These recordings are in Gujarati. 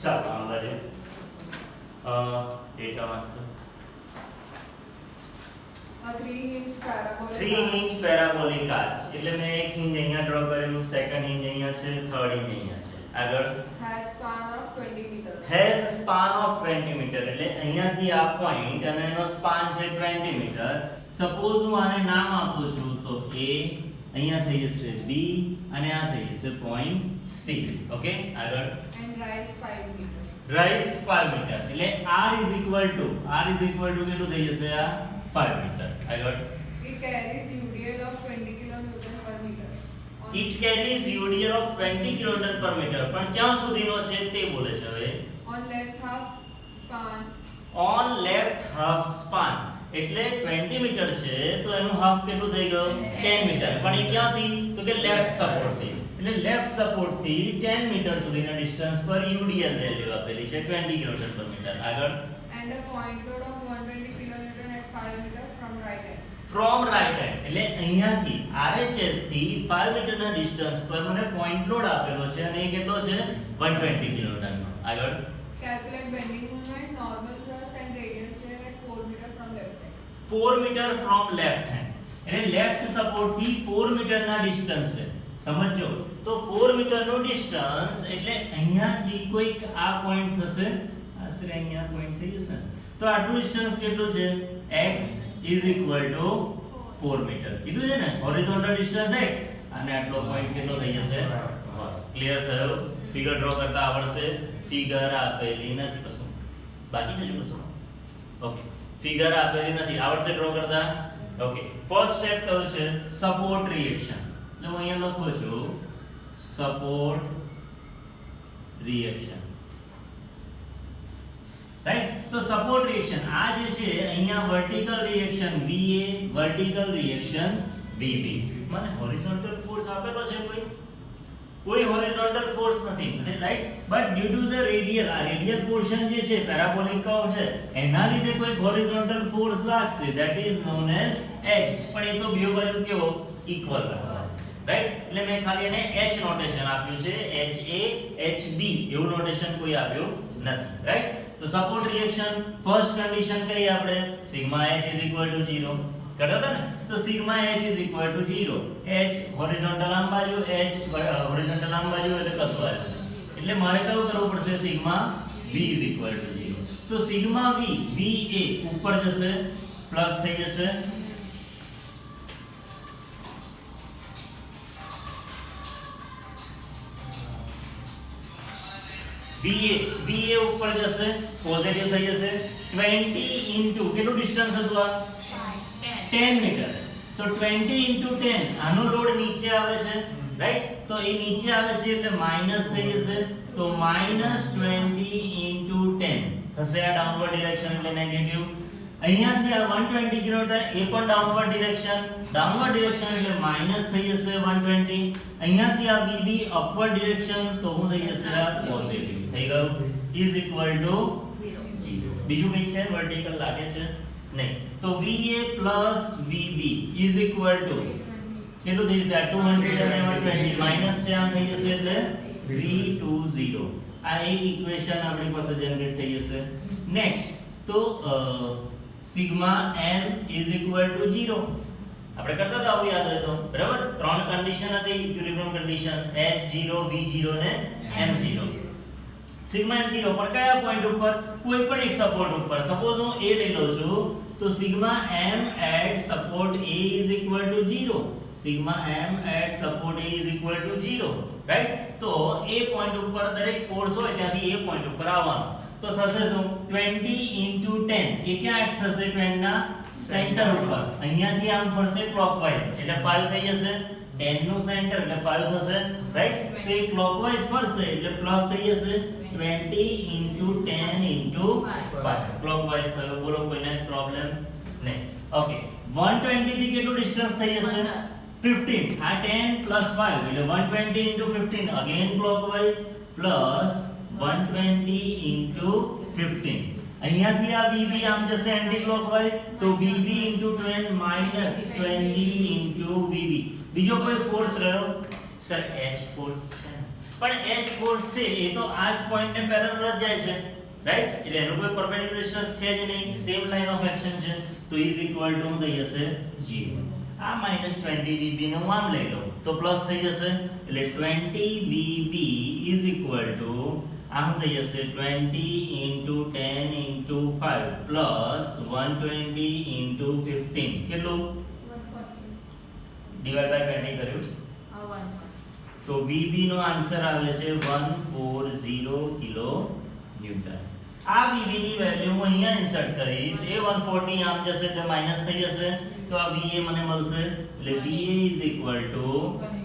ચાલો આમ બાજુ ડેટા વાંચતો 3 inch parabolic 3 inch parabolic arch એટલે મેં એક ઇંચ અહીંયા ડ્રો કર્યું, સેકન્ડ ઇંચ અહીંયા છે, થર્ડ ઇંચ અહીંયા છે. આગળ has span of 20 meter. has span of 20 meter એટલે અહીંયાથી આ પોઈન્ટ અને એનો સ્પાન છે 20 મીટર. સપોઝ હું આને નામ આપું છું તો A, અહીંયા થઈ જશે B અને આ થઈ જશે પોઈન્ટ C. ઓકે, આગળ And rise 5 meter. Rise 5 metre એટલે r is equal to કેટલું થઈ જશે આ 5 મીટર. આગળ It carries UDL of 20 kilonewton per meter. it carries UDL of 20 kilonewton per meter પણ ક્યાં સુધીનો છે તે બોલે છે હવે. On left half span. on left half span એટલે 20 મીટર છે તો એનું હાફ કેટલું થઈ ગયું 10 મીટર. પણ એ ક્યાંથી તો કે લેફ્ટ સપોર્ટ થી એટલે લેફ્ટ સપોર્ટ થી 10 મીટર સુધીના ડિસ્ટન્સ પર UDL વેલ્યુ આપેલી છે 20 કિલોમીટર પર મીટર. આગળ And a point load of 120 kilonewton at 5 meter from right hand. from right hand એટલે અહીંયાથી RHS થી 5 મીટરના ડિસ્ટન્સ પર મને પોઈન્ટ લોડ આપેલો છે અને એ કેટલો છે 120 કિલોન્યુટનનો. આગળ Calculate bending moment, normal thrust and radial shear at 4 meter from left hand. 4 metre from left hand એટલે લેફ્ટ સપોર્ટ થી 4 મીટરના ડિસ્ટન્સ છે. સમજો તો 4 મીટરનું ડિસ્ટન્સ એટલે અહીંયાથી કોઈક આ પોઈન્ટ થશે, આશરે અહીંયા પોઈન્ટ થઈ જશે તો આટલું ડિસ્ટન્સ કેટલું છે x is equal to 4 metre કીધું છે ને. હોરિઝોન્ટલ ડિસ્ટન્સ x અને આટલો પોઈન્ટ કેટલો થઈ જશે 1. ક્લિયર થયો? ફિગર ડ્રો કરતા આવડશે? ફિગર આપેલી નથી કશું બાકી છે શું કશું? ઓકે, ફિગર આપેલી નથી, આવડશે ડ્રો કરતા? ઓકે, ફર્સ્ટ સ્ટેપ કયું છે સપોર્ટ રિએક્શન. એટલે હું અહીંયા લખું છું સપોર્ટ રિએક્શન. રાઈટ, તો સપોર્ટ રિએક્શન આ જે છે અહીંયા vertical reaction VA, vertical reaction VB. મને હોરિઝોન્ટલ ફોર્સ આપેલો છે કોઈ હોરિઝોન્ટલ ફોર્સ નથી, right, but due to the radial આ રેડિયલ પોર્શન જે છે પેરાબોલિક કર્વ છે એના લીધે કોઈ હોરિઝોન્ટલ ફોર્સ લાગશે that is known as H. પણ એ તો બે બાજુ કેવો ઇક્વલ લાગવાનો, રાઈટ, એટલે મેં ખાલી એને H નોટેશન આપ્યું છે, HA HB એવું નોટેશન કોઈ આપ્યું નથી, રાઈટ. તો સપોર્ટ રિએક્શન ફર્સ્ટ કન્ડિશન કઈ આપણે સિગ્મા h 0 કરતા હતા ને, તો સિગ્મા h 0, h હોરિઝોન્ટલ આમ બાજુ h હોરિઝોન્ટલ આમ બાજુ એટલે કશું આવે એટલે મારે કયું કરવું પડશે સિગ્મા v 0. તો સિગ્મા v એ ઉપર જશે પ્લસ થઈ જશે VA ઉપર જશે પોઝિટિવ થઈ જશે 20 ઇન્ટુ કેટલું ડિસ્ટન્સ હતું આ 10 મીટર. તો 20 ઇન્ટુ 10 આનો લોડ નીચે આવે છે, રાઈટ, તો એ નીચે આવે છે એટલે માઈનસ થઈ જશે તો -20 ઇન્ટુ 10 થશે. આ ડાઉનવર્ડ ડિરેક્શન એટલે નેગેટિવ. અહીંયાથી આ 120 કિલોમીટર એ પણ ડાઉનવર્ડ ડિરેક્શન એટલે માઈનસ થઈ જશે 120. અહીંયાથી આ VB અપવર્ડ ડિરેક્શન તો હું થઈ જશે આ પોઝિટિવ થઈ ગયું ઇઝ ઇક્વલ ટુ 0. બીજું કઈ છે વર્ટિકલ લાગે છે નહીં. તો VA plus VB is equal two કેટલું થઈ જશે 200 અને 120 માઈનસ છે આમ થઈ જશે એટલે 320. આ એક ઇક્વેશન આપણી પાસે જનરેટ થઈ જશે. નેક્સ્ટ તો sigma m is equal to 0 આપણે કરતા હતા આવું યાદ હોય તો, બરાબર. ત્રણ કન્ડિશન હતી ઇક્વિલિબ્રિયમ કન્ડિશન h0 v0 ને m0. સિગ્મા m0 પણ કયા પોઈન્ટ ઉપર કોઈ પણ એક સપોર્ટ ઉપર. સપોઝ હું a લઈ લઉં છું તો sigma m at support a is equal to 0. Sigma m at support a is equal to 0, right. તો a પોઈન્ટ ઉપર દરેક ફોર્સ હોય ત્યાંથી a પોઈન્ટ ઉપર આવવાનું. તો થશે શું 20 into 10 એ ક્યાં એક્ટ થશે 20 ના સેન્ટર ઉપર. અહીંયાથી આમ ફરશે ક્લોકવાઇઝ એટલે 5 થઈ જશે. 10 નું સેન્ટર એટલે 5 થશે, રાઈટ. તો એ ક્લોકવાઇઝ ફરશે એટલે પ્લસ થઈ જશે 20 into 10 into 5 ક્લોકવાઇઝ થયો. બોલો કોઈને પ્રોબ્લેમ નહીં? ઓકે, 120 થી કેટલું ડિસ્ટન્સ થઈ જશે 15. આ 10 plus 5 એટલે 120 into 15 again clockwise plus 120 into 15. અહીંયાથી આ VB આમ જશે એન્ટી ક્લોકવાઇઝ તો VB into 10 minus 20 into VB. બીજો કોઈ ફોર્સ રહ્યો સર H ફોર્સ છે પણ h ફોર્સ છે એ તો આ જ પોઈન્ટ ને પેરેલલ જ જાય છે, રાઈટ? એટલે એનું કોઈ પરપેન્ડિક્યુલર ડિસ્ટન્સ છે જ નહીં, સેમ લાઈન ઓફ એક્શન છે, તો ઇઝ ઇક્વલ ટુ થઈ જશે 0. આ -20 VB ને હું આમ લઈ લઉં તો પ્લસ થઈ જશે, એટલે 20 VB ઇઝ ઇક્વલ ટુ આ શું થઈ જશે 20 * 10 * 5 પ્લસ 120 * 15 કેટલું 140. ડિવાઇડ બાય 20 કર્યું 140. તો VB નો આન્સર આવે છે 140 કિલો ન્યૂટન. આ VB ની વેલ્યુ હું અહીંયા ઇન્સર્ટ કરીશ, એ 140 આમ જશે એટલે માઈનસ થઈ જશે, તો આ VA મને મળશે, એટલે VA is equal two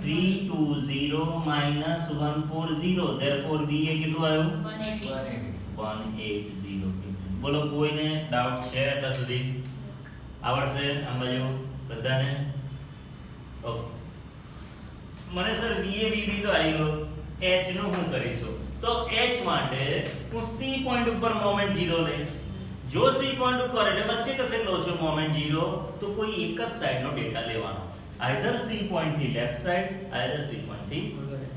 320 minus 140, therefore VA કેટલું આવ્યું 180. બોલો કોઈને ડાઉટ છે એટલા સુધી? આવડશે આમ બાજુ બધાને? ઓકે. મને સર VA VB તો આવી ગયો, H નું શું કરીશું? તો H માટે હું C પોઈન્ટ ઉપર મોમેન્ટ 0 લઈશ. જો C પોઈન્ટ ઉપર એટલે વચ્ચે કશે લો છો મોમેન્ટ 0, તો કોઈ એક જ સાઈડનો ડેટા લેવાનો, આઈધર C પોઈન્ટ થી left side, either C point થી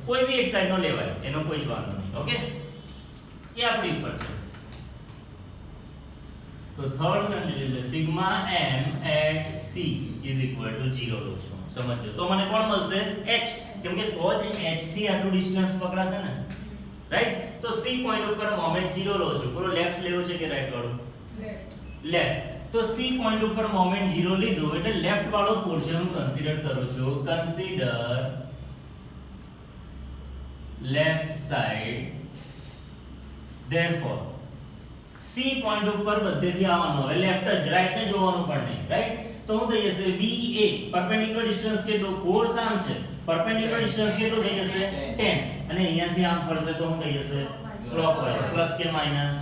કોઈ બી એક સાઈડનો લેવાય, એનો કોઈ જ વાંધો નહીં. ઓકે, એ આપણી ઉપર છે. તો થર્ડ કન્ડિશન છે sigma m at C is equal to 0 લો છો, સમજો. તો મને કોણ મળશે? H, કેમ કે તો જ H થી આટલું ડિસ્ટન્સ પકડાશે ને, રાઈટ? તો C પોઈન્ટ ઉપર મોમેન્ટ 0 લો છો. બોલો લેફ્ટ લેવો છે કે રાઈટ વાળો? લેફ્ટ. તો C પોઈન્ટ ઉપર મોમેન્ટ 0 લીધો એટલે લેફ્ટ વાળો પોર્શન હું કન્સિડર કરું છું. Consider left side, therefore C point ઉપર બધેથી આવવાનું, હવે લેફ્ટ જ, રાઈટ ને જોવાનું પણ નહીં, રાઈટ? તો હું થઈ જશે VA પરપેન્ડિક્યુલર ડિસ્ટન્સ કેટલું? ફોર્સ આમ છે, પરપેન્ડિક્યુલર ડિસ્ટન્સ કેટલું થઈ જશે 10, અને અહીંયાથી આમ ફરશે તો શું થઈ જશે ક્લોકવાઇઝ, પ્લસ કે માઈનસ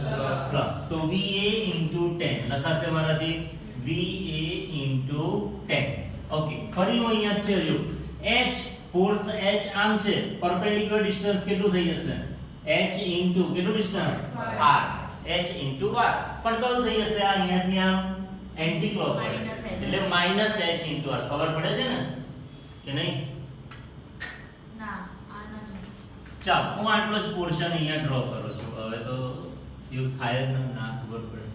પ્લસ. તો VA * 10 લખાશે મારાથી VA * 10. ઓકે, ફરી હું અહીંયા જ છે જો H ફોર્સ H આમ છે, પરપેન્ડિક્યુલર ડિસ્ટન્સ કેટલું થઈ જશે H * કેટલું ડિસ્ટન્સ R, H * R, પણ કયું થઈ જશે આ અહીંયાથી આમ એન્ટી ક્લોકવાઇઝ, એટલે -H * R. ખબર પડે છે ને કે નહીં? ચાલો હું આટલો જ પોર્શન અહીંયા ડ્રો કરું છું. હવે તો એવું થાય જ ના ખબર પડે.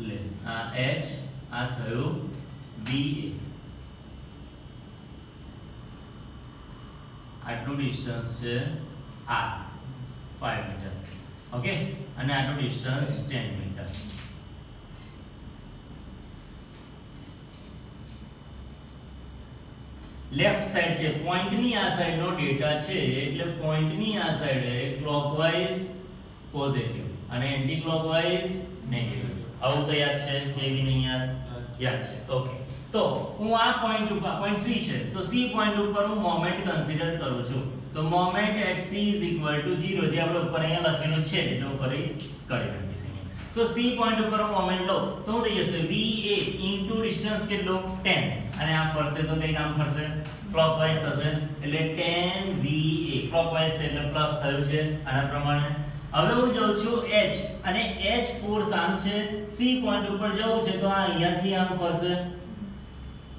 લે આ H, આ થયું VA, આટલું ડિસ્ટન્સ છે R 5 મીટર, ઓકે, અને આટલું ડિસ્ટન્સ 10 મીટર. લેફ્ટ સાઈડ છે, પોઈન્ટની આ સાઈડનો ડેટા છે, એટલે પોઈન્ટની આ સાઈડે ક્લોકવાઇઝ પોઝિટિવ અને એન્ટી ક્લોકવાઇઝ નેગેટિવ. આવું તો યાદ છે કે નહીં યાદ? યાદ છે. ઓકે, તો હું આ પોઈન્ટ ઉપર, પોઈન્ટ C છે, તો C પોઈન્ટ ઉપર હું મોમેન્ટ કન્સિડર કરું છું. તો moment at C is equal to 0, જે આપણે ઉપર અહીંયા લખેલું છે, એટલે હું ફરી કરી નાખીશ અહીંયા. તો C પોઈન્ટ ઉપર હું મોમેન્ટ લઉં તો શું થઈ જશે VA ઇન્ટુ ડિસ્ટન્સ કેટલું 10, અને આ ફરશે તો કઈ કામ ફરશે ક્લોકવાઇઝ થશે, એટલે 10 VA ક્લોકવાઇઝ છે એટલે પ્લસ થયું છે આના પ્રમાણે. હવે હું જાઉં છું H, અને H ફોર્સ આમ છે, C પોઈન્ટ ઉપર જવું છે તો આ અહીંયાથી આમ ફરશે,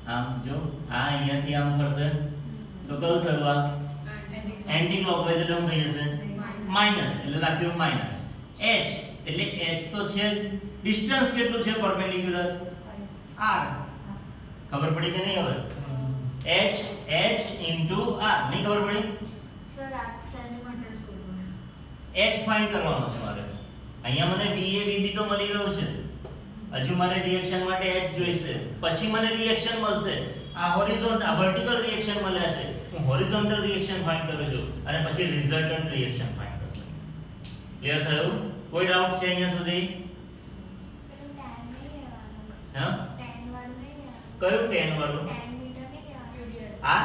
આમ જો આ અહીંયાથી આમ ફરશે, તો કયું થયું આ એન્ટી ક્લોકવાઇઝ, એટલે શું થઈ જશે માઈનસ, એટલે લખ્યું માઈનસ. H એટલે H તો છે જ, ડિસ્ટન્સ કેટલું છે પરપેન્ડિક્યુલર R, ખબર પડી કે નહીં? હવે H into R, નહીં ખબર પડી? સર આ સેન્ટીમીટર શોધવાનું. H ફાઇન્ડ કરવાનો છે મારે. અહીંયા મને VA VB તો મળી ગયું છે, હજુ મારે રિએક્શન માટે H જોઈશે, પછી મને રિએક્શન મળશે. આ હોરિઝોન્ટલ, આ વર્ટિકલ રિએક્શન મળ્યા છે, હું હોરિઝોન્ટલ રિએક્શન ફાઇન્ડ કરું છું, અને પછી રિઝલ્ટન્ટ રિએક્શન ફાઇન્ડ થશે. ક્લિયર થયું? કોઈ ડાઉટ છે અહીંયા સુધી? હા, કયું 10 વાળું? આ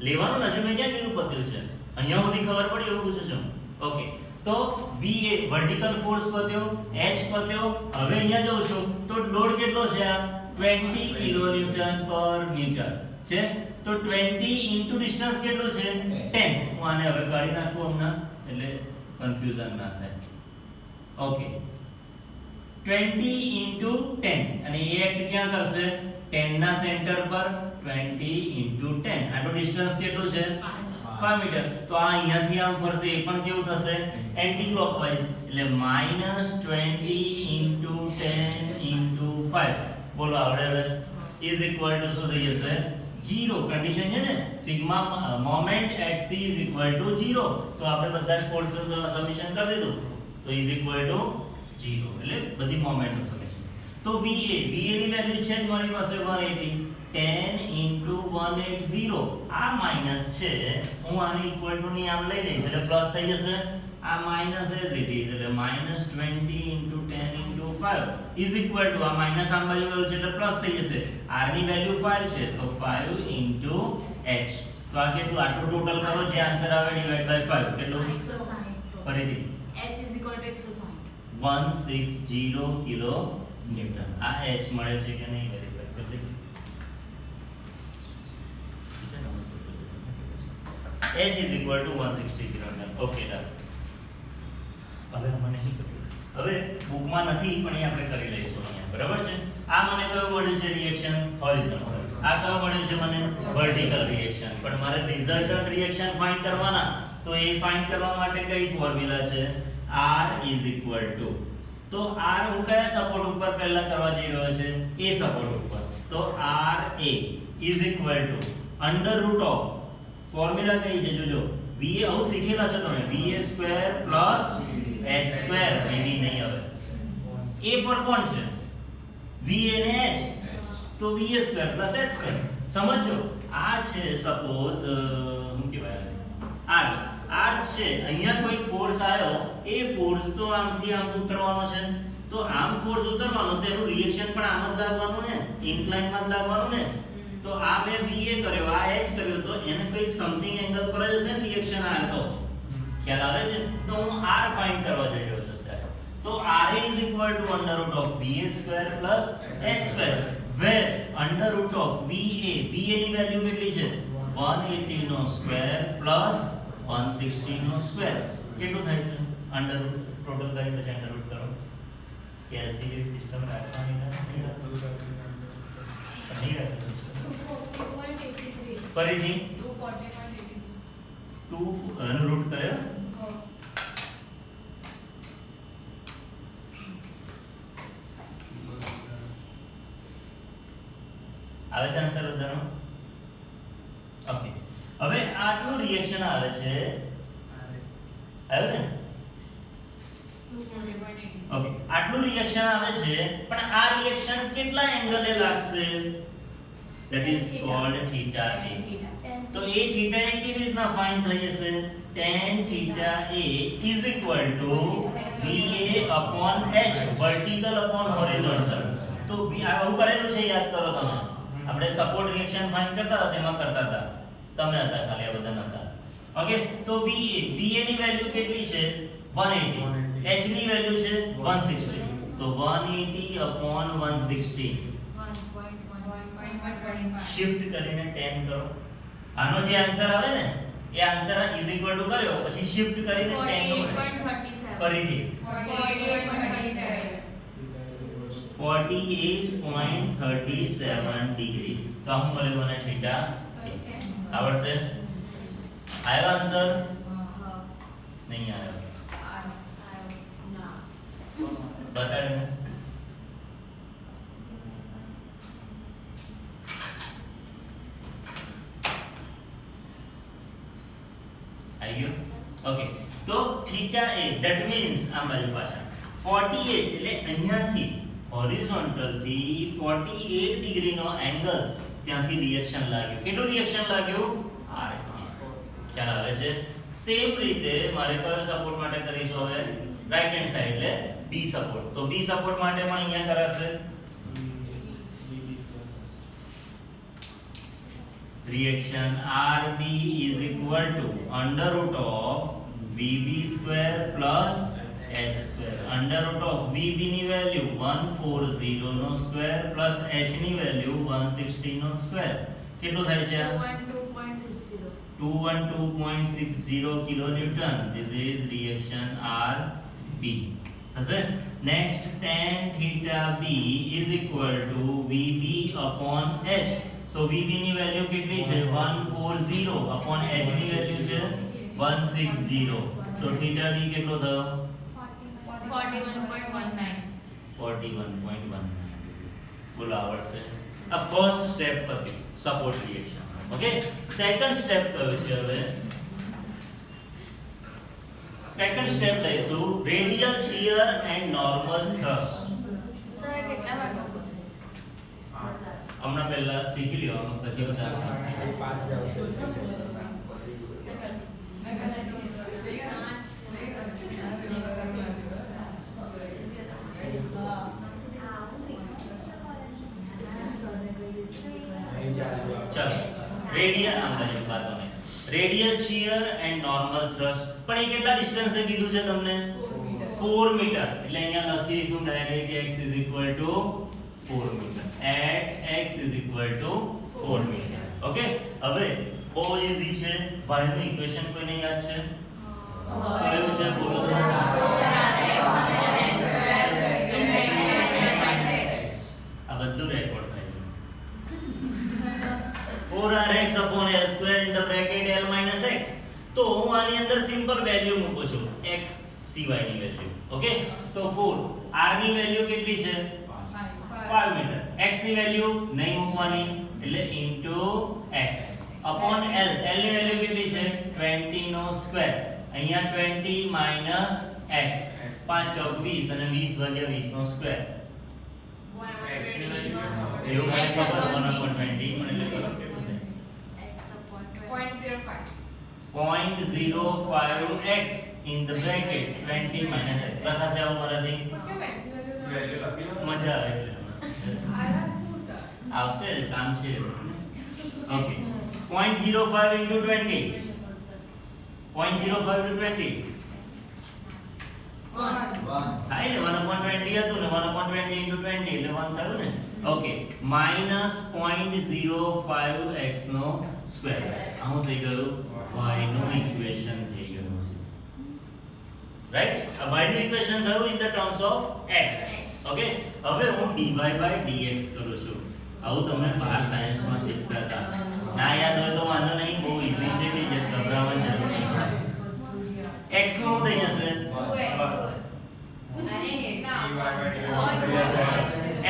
લેવાનું હજુ મેં ક્યાં કીધું પત્યું છે? અહીંયા સુધી ખબર પડી એવું પૂછું છું. ઓકે, તો VA વર્ટિકલ ફોર્સ પત્યો, H પત્યો. હવે અહીંયા જાઉં છું તો લોડ કેટલો છે? આ 20 કિલોન્યુટન પર મીટર છે. તો 20 ઇન્ટુ ડિસ્ટન્સ કેટલું છે 10. હું આને હવે કાઢી નાખું હમણાં, એટલે કન્ફ્યુઝન ના થાય. ઓકે, 20 ઇન્ટુ 10, અને એ એક્ટ ક્યાં કરશે? 10 ના સેન્ટર પર 20 into 10 આટલું ડિસ્ટન્સ કેટલું છે 5 મીટર તો આ અહીંયાથી આમ ફરશે એ પણ કેવું થશે એન્ટી ક્લોકવાઇઝ એટલે -20 into 10 into 5 બોલો આવડે હવે ઇઝ ઇક્વલ ટુ શું થઈ જશે 0 કન્ડિશન છે ને sigma moment at c is equal to 0 તો આપણે બધા જ ફોર્સ સમેશન કરી દીધું તો ઇઝ ઇક્વલ ટુ 0 એટલે બધી મોમેન્ટ નું સમેશન તો va ની વેલ્યુ છે જ મારી પાસે 180 10 into 180 આ માઈનસ છે હું આને ઇક્વલ ટુ ની આમ લઈ દઈશ એટલે પ્લસ થઈ જશે આ માઈનસ એઝ ઇટ ઇઝ એટલે -20 into 10 into 5 is equal to આ માઈનસ આમ બાજુ ગયું છે એટલે પ્લસ થઈ જશે r ની વેલ્યુ 5 છે તો 5 into h તો આ કેટલું આટલું ટોટલ કરો જે આન્સર આવે ડિવાઇડ બાય 5 કેટલું 160 ફરીથી h is equal to 160 160 kilo newton આ h મળે છે કે નહીં વેરીફાઈ કરી દે h is equal to 160 kilonewton okay done હવે મને શું કરવું હવે બુકમાં નથી પણ એ આપણે કરી લઈશું અહીંયા બરાબર છે આ મને કયું મળ્યું છે રિએક્શન હોરિઝોન્ટલ આ કયું મળ્યું છે મને વર્ટિકલ રિએક્શન પણ મારે રિઝલ્ટન્ટ રિએક્શન ફાઇન્ડ કરવાના તો એ ફાઇન્ડ કરવા માટે કઈ ફોર્મ્યુલા છે r is equal to તો r હું કયા સપોર્ટ ઉપર પહેલા કરવા જઈ રહ્યો છે એ સપોર્ટ ઉપર તો r a is equal to under root of formula કઈ છે જોજો va આવું શીખેલા છો તમે va square plus h square vb નહીં આવે a પર કોણ છે va ને h તો va square plus h square સમજો આ છે સપોઝ હું કહેવાય આર્ચ છે અહીંયા કોઈ ફોર્સ આવ્યો એ ફોર્સ તો આમથી આમ ઉતરવાનો છે તો આમ ફોર્સ ઉતરવાનો તેનું રિએક્શન પણ આમ જ લાગવાનું ને ઇન્ક્લાઇન માં જ લાગવાનું ને તો આ મેં va કર્યો આ h કર્યો તો એને કંઈક સમથિંગ એંગલ પર જ હશે રિએક્શન આ તો ખ્યાલ આવે છે તો હું r ફાઇન્ડ કરવા જઈ રહ્યો છું અત્યારે તો r is equal to under root of va square plus h square where under root of va ની વેલ્યુ કેટલી છે 180 નો સ્ક્વેર પ્લસ 160 નો સ્ક્વેર કેટલું થાય છે અંડર રૂટ ટોટલ કરી પછી અંડર રૂટ કરો કેલ્ક્યુલેટ સિસ્ટમ રાખવાની નહીં રાખવાની ફરીથી 2 નું રૂટ કર્યો આવે છે આન્સર બધાનો ઓકે હવે આટલું રિએક્શન આવે છે આવ્યું ને ઓકે આટલું રિએક્શન આવે છે પણ આ રિએક્શન કેટલા એંગલે લાગશે that is called theta a તો એ થીટા a કેવી રીતના ફાઇન્ડ થઈ જશે tan theta a is equal to va upon h vertical upon horizontal તો આવું કરેલું છે યાદ કરો તમે આપણે સપોર્ટ રિએક્શન ફાઇન્ડ કરતા હતા તેમાં કરતા હતા તમે હતા ખાલી આ બધા નતા ઓકે તો va ની વેલ્યુ કેટલી છે 180 h ની વેલ્યુ છે 160 તો 180 upon 160 શિફ્ટ કરીને 10 કરો આનો જે આન્સર આવે ને એ આન્સર ઇઝ ઇક્વલ ટુ કર્યો પછી શિફ્ટ કરીને 10 કરો ફરીથી 48.37 ડિગ્રી તો હું બોલે મને થીટા આવડશે આવ્યો આન્સર નહીં આવ્યો બતાડો આવી ગયો ઓકે તો થીટા a that means આ બાજુ પાછા 48 એટલે અહીંયાથી હોરિઝોન્ટલ થી 48 ડિગ્રી નો એંગલ ત્યાંથી રિએક્શન લાગ્યું કેટલું રિએક્શન લાગ્યું r ખ્યાલ આવે છે સેમ રીતે મારે કયો સપોર્ટ માટે કરીશું હવે રાઈટ હેન્ડ સાઈડ એટલે b સપોર્ટ તો b સપોર્ટ માટે પણ અહીંયા કરાશે reaction RB is equal to under root of VB square plus H square under root of VB ની વેલ્યુ 140 નો સ્ક્વેર પ્લસ H ની વેલ્યુ 160 નો સ્ક્વેર કેટલું થાય છે 212.60 kilo newton this is reaction RB હશે next tan theta B is equal to VB upon H તો VB ની વેલ્યુ કેટલી છે 140 upon h ની વેલ્યુ છે 160 તો થીટા b કેટલો થયો 41.19. 41.19 બોલો આવડશે આ ફર્સ્ટ સ્ટેપ પત્યું support reaction okay second step કયો છે હવે સેકન્ડ સ્ટેપ લઈશું radial shear and normal thrust sir કેટલા વાગ્યા પૂછે? હમણાં પહેલા શીખી લ્યો પછી બધા चलो रेडियल अंगनी बातों में radial shear and normal thrust પણ એ કેટલા ડિસ્ટન્સ એ કીધું છે તમને 4 મીટર એટલે અહીંયા લખી દઈશું direct x 4 metre at x 4 metre okay હવે બહુ ઈઝી છે y નું ઇક્વેશન કોઈને યાદ છે કયું છે બોલો આ બધું રેકોર્ડ થાય છે 4rx upon l square in the bracket l minus x તો હું આની અંદર સિમ્પલ વેલ્યુ મૂકું છું x સિવાય ની વેલ્યુ ઓકે તો 4 r ની વેલ્યુ કેટલી છે 5 મીટર x ની વેલ્યુ નહીં મૂકવાની એટલે * x upon l l ની વેલ્યુ કેટલી છે 20 નો સ્ક્વેર અહીંયા 20 - x 5 ચોક 20 અને 20 ભાગ્યા 20 નો સ્ક્વેર એવું મને ખબર 1/20 પણ એટલે કરો કેટલું છે 0.05x in the bracket 20 - x લખાશે આવું મારાથી મજા આવે એટલે આવશે કામ છે ઓકે 0.05 into 20 0.05 to 20 થાય ને 1/20 હતું ને 1/20 into 20 એટલે 1 થયું ને ઓકે -0.05x નો સ્ક્વેર આ હું થઈ ગયું y નું ઇક્વેશન થઈ ગયું છે રાઈટ આ y નું ઇક્વેશન થયું in the terms of x okay હવે હું dy/dx કરું છું આવું તમે બાર સાયન્સ માં શીખતા હતા ના યાદ હોય તો વાંધો નહીં બહુ ઈઝી છે કે જે ગભરાવાની જરૂર નહીં x નું થઈ જશે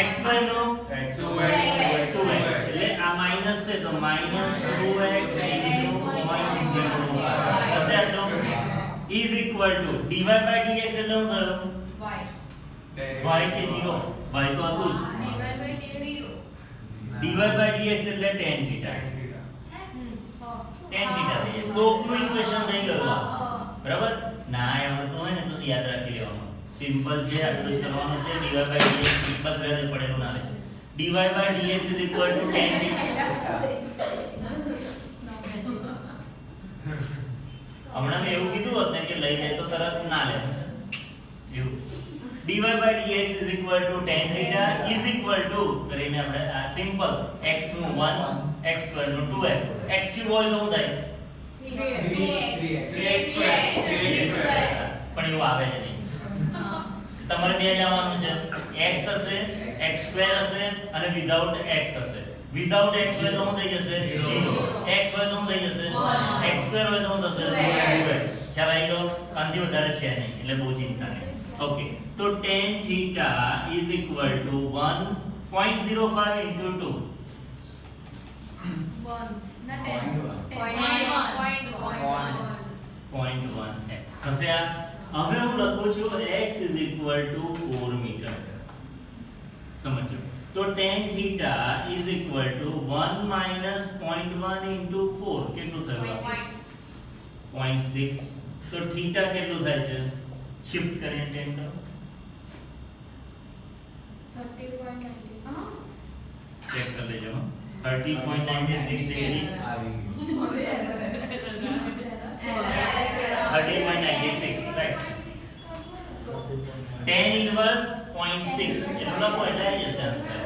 x by નો 2x એટલે આ માઈનસ છે તો -2x into 0.05 હશે આટલો is equal to dy/dx એટલે શું થયું y કે 0 y તો હતું જ dy/dx એટલે tan theta સ્લોપ નું ઇક્વેશન થઈ ગયું બરાબર ના આવડતું હોય ને તો યાદ રાખી લેવાનું સિમ્પલ છે આટલું જ કરવાનું છે dy/dx બસ રહેતે પડેલું ના રહેશે dy/dx is equal to tan theta હમણાં મેં એવું કીધું હોત ને કે લઈ જાય તો તરત ના લે એવું dy/dx is equal to tan theta is equal to કરીને આપણે આ સિમ્પલ x નું 1 x સ્ક્વેર નું 2x x ક્યુબ હોય તો શું થાય 3x પણ એવું આવે છે નહીં તમારે બે જવાનું છે x હશે x સ્ક્વેર હશે અને વિધાઉટ x હશે વિધાઉટ x હોય તો શું થઈ જશે 0 x હોય તો શું થઈ જશે x સ્ક્વેર હોય તો શું થશે 2x ખ્યાલ આવી ગયો આનાથી વધારે છે નહીં એટલે બહુ ચિંતા નહીં ઓકે તો tan theta is equal to 1.05 into 2 0.1x થશે આ હવે હું લખું છું x is equal to 4 metre સમજો તો tan theta is equal to 1 minus 0.1 into 4 કેટલું થયું 0.6 તો theta કેટલું થાય છે શિફ્ટ કરીને 10 કરો 30.96 ચેક કરી લેજો 30.96 ડિગ્રી 30.96 રાઈટ tan inverse 0.6 એટલું લખો એટલે આવી જશે આન્સર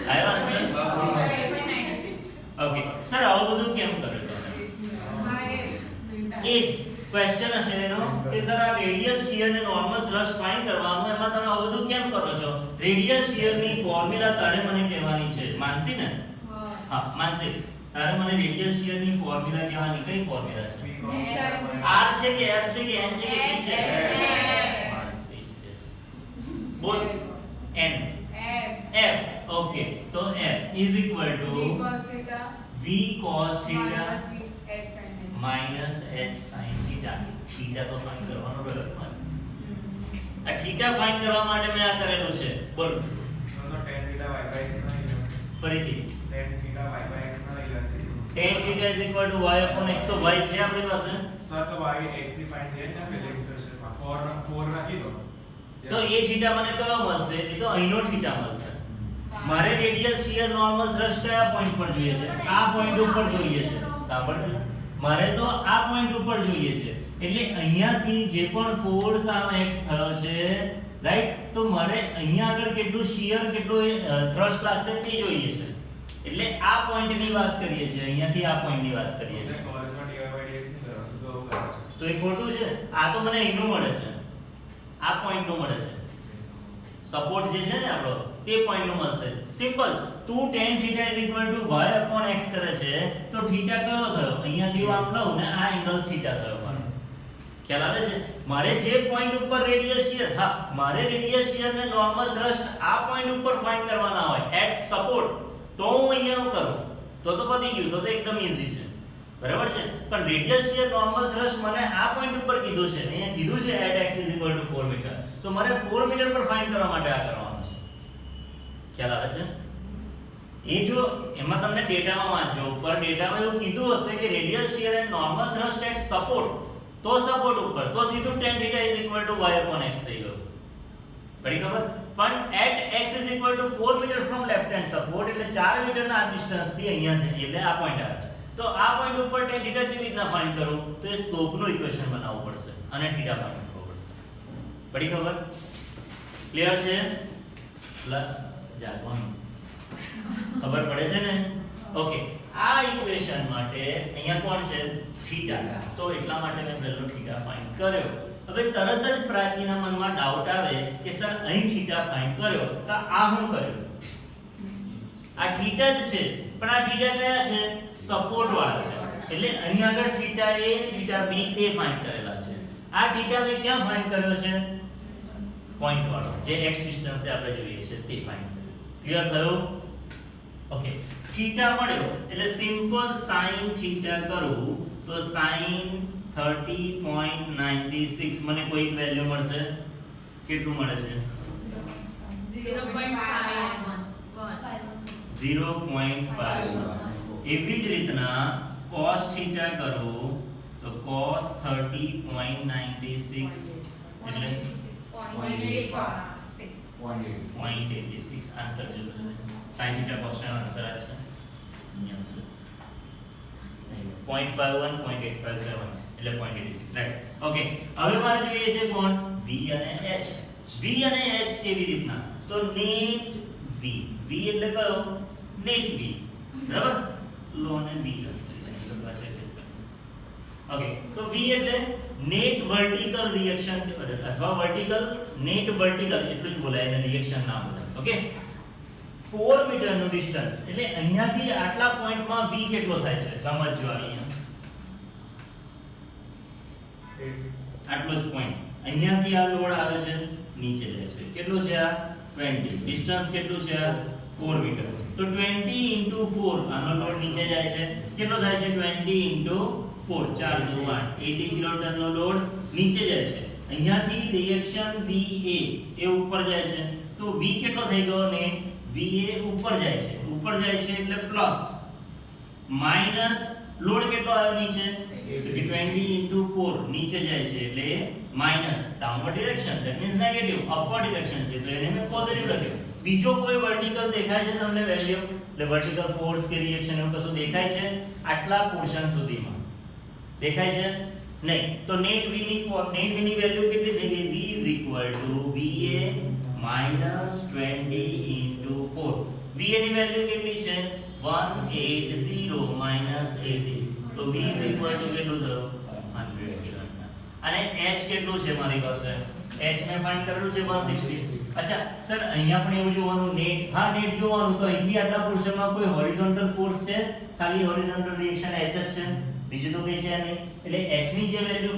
આવ્યો આન્સર ઓકે સર આવું બધું કેમ કર્યું તમે એ જ ક્વેશ્ચન હશે એનો કે સર આ રેડિયલ શીયર ને નોર્મલ થ્રસ્ટ ફાઇન્ડ કરવાનું એમાં તમે આવું બધું કેમ કરો છો રેડિયલ શીયર ની ફોર્મ્યુલા તારે મને કહેવાની છે માનસી ને હા માનસે તારે મને રેડિયલ શીયર ની ફોર્મ્યુલા કહેવાની કઈ ફોર્મ્યુલા છે r છે કે f છે કે n છે કે t છે માનસે બોલ n f ઓકે તો f is equal to v cos theta minus h sin theta theta તો ફાઇન્ડ કરવાનો રહ્યો આ થીટા ફાઇન્ડ કરવા માટે મેં આ કરેલું છે બોલ તો tan theta y by x ના લઈ ફરીથી tan theta y by x ના લઈ લેશે tan theta is equal to y upon x તો y છે આપણી પાસે સર તો y x ની ફાઇન્ડ થઈ ને પહેલે એક્સપ્રેશનમાં 4 રાખી દો તો એ થીટા મને કયો મળશે એ તો અહીંનો થીટા મળશે મારે રેડિયલ શીયર નોર્મલ થ્રસ્ટ કયા પોઈન્ટ પર જોઈએ છે આ પોઈન્ટ ઉપર જોઈએ છે સાંભળ મારે તો આ પોઈન્ટ ઉપર જોઈએ છે એટલે અહીંયાથી જે પણ ફોર્સ આમ એક્ટ થયો છે રાઈટ તો મારે અહીંયા આગળ કેટલું શીયર કેટલું થ્રસ્ટ લાગશે તે જોઈએ છે એટલે આ પોઈન્ટની વાત કરીએ છીએ અહીંયાથી આ પોઈન્ટની વાત કરીએ છીએ કોલેજમાં dy by dx ની કરો છો તો કરો તો એ ખોટું છે આ તો મને અહીંનું મળે છે આ પોઈન્ટનું મળે છે સપોર્ટ જે છે ને આપણો તે પોઈન્ટનું મળશે સિમ્પલ તું tan theta y x કરે છે તો થીટા કયો થયો અહીંયાથી હું આમ લઉં ને આ એંગલ થીટા થયો મારો ખ્યાલ આવે છે મારે જે પોઈન્ટ ઉપર રેડિયલ શીયર હા મારે રેડિયલ શીયર ને નોર્મલ થ્રસ્ટ આ પોઈન્ટ ઉપર ફાઇન્ડ કરવાના હોય એટ સપોર્ટ તો હું અહીંયાનું કરું તો પતી ગયું તો એકદમ ઈઝી છે બરાબર છે પણ રેડિયલ શીયર નોર્મલ થ્રસ્ટ મને આ પોઈન્ટ ઉપર કીધું છે અહીંયા કીધું છે એટ x 4 મીટર તો મારે 4 મીટર પર ફાઇન્ડ કરવા માટે આ કરવાનું છે ખ્યાલ આવે છે એ જો એમાં તમને ડેટામાં વાંચજો ઉપર ડેટામાં એવું કીધું હશે કે radial shear and normal thrust at support તો સપોર્ટ ઉપર તો સીધું tan theta y x થઈ ગયું પડી ખબર પણ at x 4 metre from left hand support એટલે 4 મીટરના આ ડિસ્ટન્સ થી અહીંયા એટલે આ પોઈન્ટ આવે તો આ પોઈન્ટ ઉપર tan theta કેવી રીતના ફાઇન્ડ કરું તો એ સ્લોપનું ઇક્વેશન બનાવવું પડશે અને થીટા ફાઇન્ડ કરવું પડશે પડી ખબર ક્લિયર છે જાગવાનું ખબર પડે છે ને ઓકે આ ઇક્વેશન માટે અહીંયા કોણ છે થીટા તો એટલા માટે મેં પહેલો થીટા ફાઇન્ડ કર્યો હવે તરત જ પ્રાચીના મનમાં ડાઉટ આવે કે સર અહીં થીટા ફાઇન્ડ કર્યો તો આ હું કર્યો આ થીટા જ છે પણ આ થીટા કયા છે સપોર્ટ વાળા છે એટલે અહીં આગળ થીટા a થીટા b તે ફાઇન્ડ કરેલા છે આ થીટા મેં ક્યાં ફાઇન્ડ કર્યો છે પોઈન્ટ વાળો જે x ડિસ્ટન્સ આપણે જોઈએ છે તે ફાઇન્ડ ક્લિયર થયું ઓકે થીટા મળ્યો એટલે સિમ્પલ sin થીટા કરું તો sin 30.96 મને કોઈક વેલ્યુ મળશે કેટલું મળે છે 0.5 એવી જ રીતના cos થીટા કરું તો cos 30.96 એટલે 0.86 આન્સર જો sin થીટા cos નો આન્સર આ છે અહીંયા છે 0.51 0.857 એટલે 0.86 રાઈટ ઓકે હવે મારે જોઈએ છે કોણ v અને h v અને h કેવી રીતના તો નેટ v v એટલે કયો નેટ v બરાબર લો ને v ઓકે તો v એટલે નેટ વર્ટિકલ રિએક્શન અથવા વર્ટિકલ નેટ વર્ટિકલ એટલું જ બોલાય એને રિએક્શન નામ બોલાય ઓકે 4 મીટર નું ડિસ્ટન્સ એટલે અહીંયાથી આટલા પોઈન્ટમાં v કેટલો થાય છે સમજજો અહીંયા આટલો જ પોઈન્ટ અહીંયાથી આ લોડ આવે છે નીચે જાય છે કેટલો છે આ 20 ડિસ્ટન્સ કેટલું છે આ 4 મીટર તો 20 4 આનો લોડ નીચે જાય છે કેટલો થાય છે 20 4 4 2 8 80 કિલોન્યુટન નો લોડ નીચે જાય છે અહીંયાથી રિએક્શન VA એ ઉપર જાય છે તો V કેટલો થઈ ગયો ને VA ઉપર જાય છે એટલે પ્લસ માઈનસ લોડ કેટલો આવ્યો નીચે તો કે 20 4 નીચે જાય છે એટલે minus downward direction that means negative upward direction છે તો એને મેં પોઝિટિવ લખ્યું બીજો કોઈ વર્ટિકલ દેખાય છે તમને વેલ્યુ એટલે વર્ટિકલ ફોર્સ કે રિએક્શન એવું કશું દેખાય છે આટલા પોર્શન સુધીમાં દેખાય છે નહીં તો નેટ v ની વેલ્યુ કેટલી થઈ ગઈ v va -20 4 va ની વેલ્યુ કેટલી છે 180 80 તો v કેટલું થયું 100 કિલોન્યુટન અને h કેટલું છે મારી પાસે h મેં ફાઇન્ડ કરેલું છે 160 અચ્છા સર અહીંયા પણ એવું જોવાનું નેટ, હા નેટ જોવાનું તો અહીંથી આટલા પોર્શનમાં કોઈ હોરિઝોન્ટલ ફોર્સ છે? ખાલી હોરિઝોન્ટલ રિએક્શન H જ છે, બીજું તો કઈ છે નહીં. એટલે H ની જે વેલ્યુ